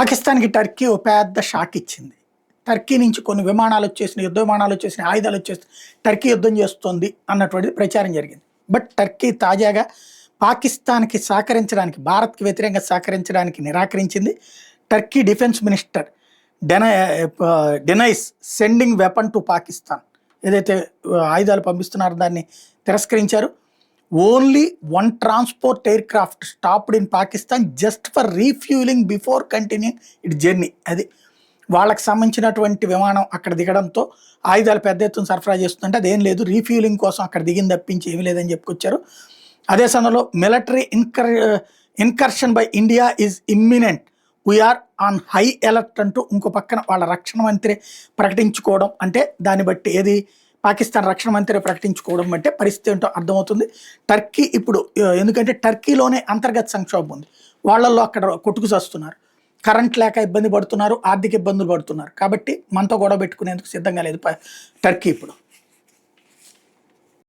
పాకిస్తాన్‌కి టర్కీ ఓ పెద్ద షాక్ ఇచ్చింది. టర్కీ నుంచి కొన్ని విమానాలు వచ్చేసినాయి, యుద్ధ విమానాలు వచ్చేసినాయి, ఆయుధాలు వచ్చేసినాయి. టర్కీ యుద్ధం చేస్తోంది అన్నటువంటిది ప్రచారం జరిగింది. బట్ టర్కీ తాజాగా పాకిస్తాన్‌కి సహకరించడానికి, భారత్‌కి వ్యతిరేకంగా సహకరించడానికి నిరాకరించింది. Turkey defence minister denies sending weapon to Pakistan. ఏదైతే ఆయుధాలు పంపిస్తున్నారో దాన్ని తిరస్కరించారు. Only one transport air craft stopped in Pakistan just for refuelling before continuing it journey. అది వాళ్ళకి సంబంధించినటువంటి విమానం అక్కడ దిగడంతో ఆయుధాలు పెద్ద ఎత్తున సరఫరా చేస్తుందంటే అదేం లేదు, రీఫ్యూలింగ్ కోసం అక్కడ దిగింది తప్పించి ఏమీ లేదని చెప్పుకొచ్చారు. అదే సమయంలో military incursion by India is imminent, we're on high alert అంటూ ఇంకో పక్కన వాళ్ళ రక్షణ మంత్రి ప్రకటించుకోవడం, అంటే దాన్ని బట్టి ఏది పాకిస్తాన్ రక్షణ మంత్రి ప్రకటించుకోవడం అంటే పరిస్థితి ఏంటో అర్థమవుతుంది. టర్కీ ఇప్పుడు ఎందుకంటే టర్కీలోనే అంతర్గత సంక్షోభం ఉంది, వాళ్ళల్లో అక్కడ కొట్టుకు చస్తున్నారు, కరెంట్ లేక ఇబ్బంది పడుతున్నారు, ఆర్థిక ఇబ్బందులు పడుతున్నారు. కాబట్టి మనతో గొడవ పెట్టుకునేందుకు సిద్ధంగా లేదు టర్కీ ఇప్పుడు.